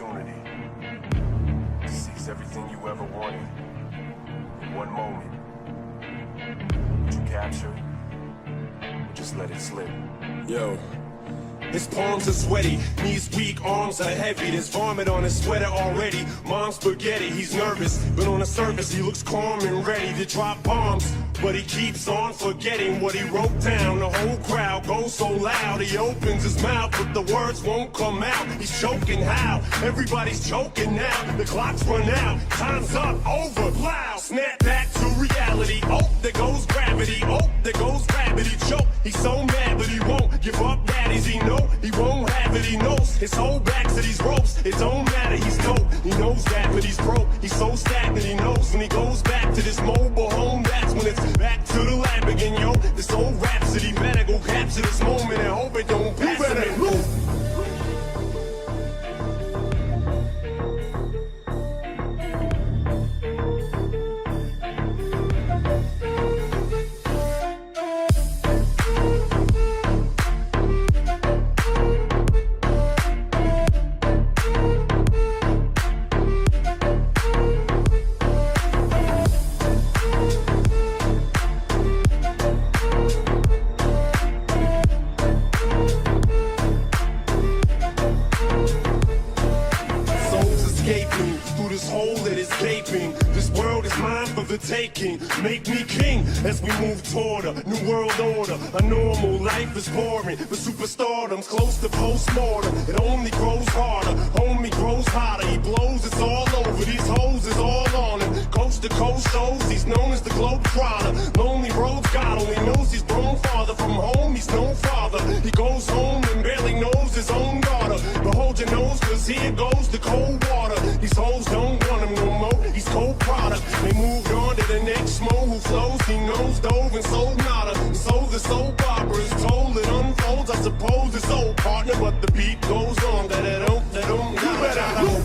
opportunity to seize everything you ever wanted in one moment. Would you capture it or just let it slip? Yo. His palms are sweaty, knees weak, arms are heavy. There's vomit on his sweater already. Mom's spaghetti, he's nervous, but on the surface he looks calm and ready to drop bombs. But he keeps on forgetting what he wrote down. The whole crowd goes so loud, he opens his mouth, but the words won't come out. He's choking how? Everybody's choking now. The clock's run out, time's up, over, plow. Snap back to reality. Oh, there goes gravity. Oh, there goes gravity. Choke. He's so mad, but he won't give up. Daddies, he know he won't have it. He knows his whole back to these ropes. It don't matter, he's dope. He knows that, but he's broke. He's so stagnant, he knows when he goes back to this mobile home. That's when it's back to the lab again, yo. This old rhapsody better go capture this moment and hope it don't pass. You better move. Taking, make me king as we move toward a new world order. A normal life is boring, but superstardom's close to postmortem. It only grows harder, homie grows hotter. He blows, it's all over. These hoes is all on him. Coast to coast shows, he's known as the Globetrotter. Lonely roads, God only knows he's grown farther from home. He's no father. He goes home and barely knows his own daughter. But hold your nose, cause here goes the cold water. These hoes don't want him no more. He's cold product. They moved on to the next mo who flows. He knows dove and sold nada. And so the soap opera is told. It unfolds. I suppose it's old partner, but the beat goes on. That it don't, you better know.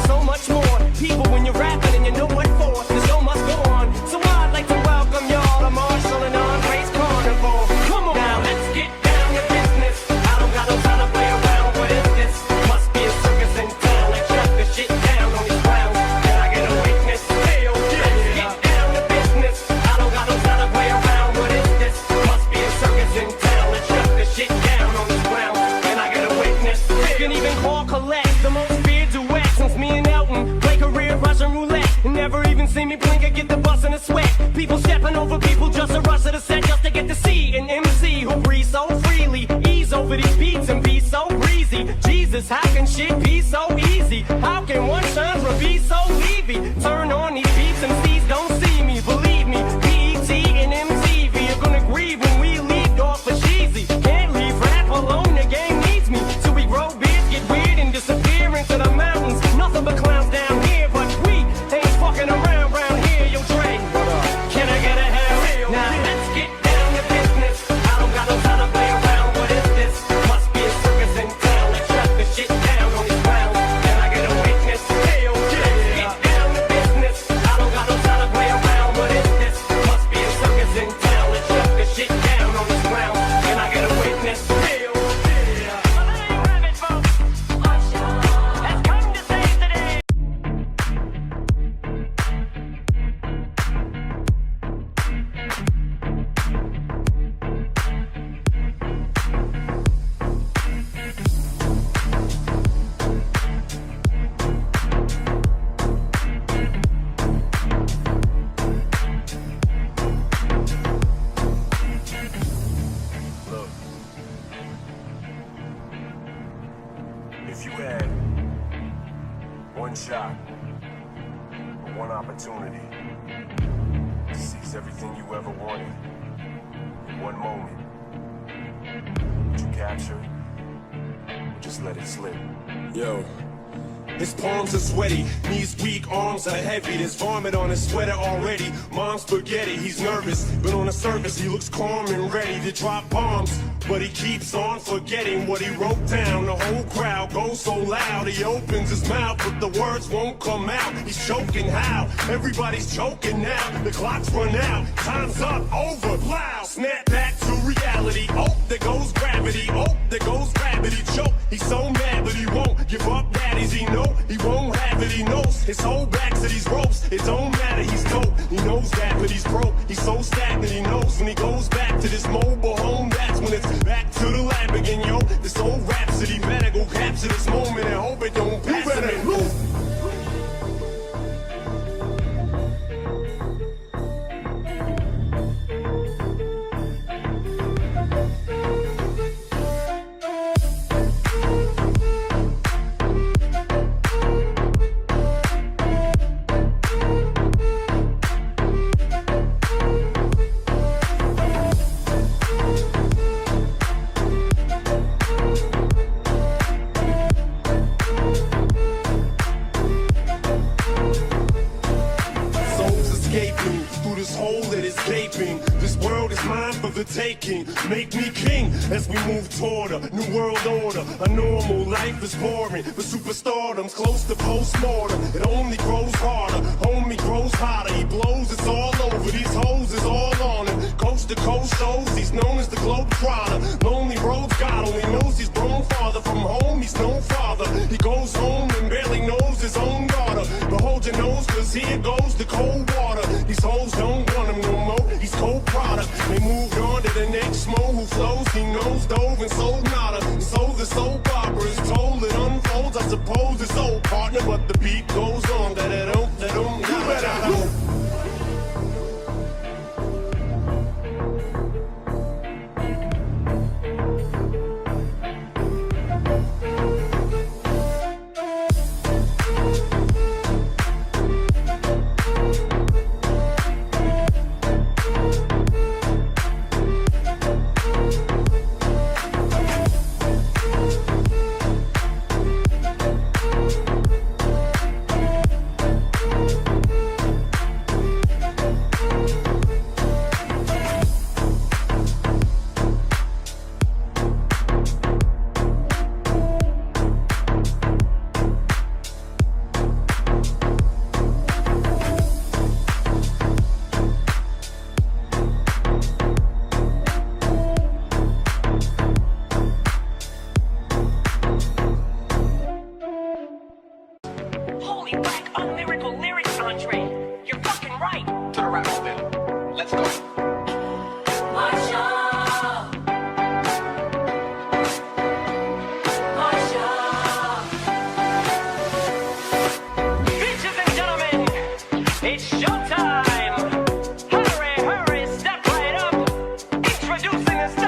So much more. People, when you're rapping and you know what for, the show must go on. So I'd like see me blink and get the bus in a sweat. People stepping over people just a rush of the set, just to get to see an MC who breathes so freely. Ease over these beats and be so breezy. Jesus, how can shit be so easy? How can one genre be so leavy? Turn on these beats and MCs don't see me. Believe me, BET and MTV are gonna grieve when we leave off for cheesy. Can't leave rap alone, the game needs me. So we grow beards, get weird and disappear into the mountains. Nothing but clowns down here, but we ain't fucking around here. Yo, Dre, can I get a hell? Now let's get down to business. I don't got no time to play around. What is this? Must be a circus in town. Let's shut the shit down on these grounds. Can I get a witness? Hell, let's get down to business. I don't got no time to play around. What is this? Must be a circus in town. Let's shut the shit down on these grounds. Can I get a witness? Hell, yeah. Well, there you have it, folks. Has come to save the day. Look, if you had one shot or one opportunity to seize everything you ever wanted in one moment, would you capture it or just let it slip? Yo. His palms are sweaty, knees weak, arms are heavy. There's vomit on his sweater already. Mom's spaghetti, he's nervous, but on the surface he looks calm and ready to drop bombs. But he keeps on forgetting what he wrote down. The whole crowd goes so loud, he opens his mouth, but the words won't come out. He's choking how? Everybody's choking now. The clock's run out, time's up, over, loud. Snap back to reality. Oh, there goes gravity. Oh, there goes gravity. Choke. He's so mad, but he won't give up. Daddies, he know he won't have it. He knows his whole back to these ropes. It don't matter. He's dope. He knows that, but he's broke. He's so stagnant. He knows when he goes back to this mobile home. That's when it's back to the lab again, yo. This old rhapsody better go capture this moment and hope it don't pass. You better move. Taking, make me king as we move toward a new world order. A normal life is boring, but superstardom's close to postmortem. It only grows harder, homie grows hotter. He blows, it's all over. These hoes is all on him. Coast to coast shows, he's known as the Globetrotter. Lonely roads, God only knows he's grown farther from home. He's no father. He goes home and barely knows his own daughter. But hold your nose, cause here goes the cold water. These hoes don't want him no more. He's cold product. They moved on to the next mo who flows. He knows dove and sold nada. So the soap opera is told, it unfolds. I suppose it's old partner, but the beat goes on. That-a-don't, you better move. juice in his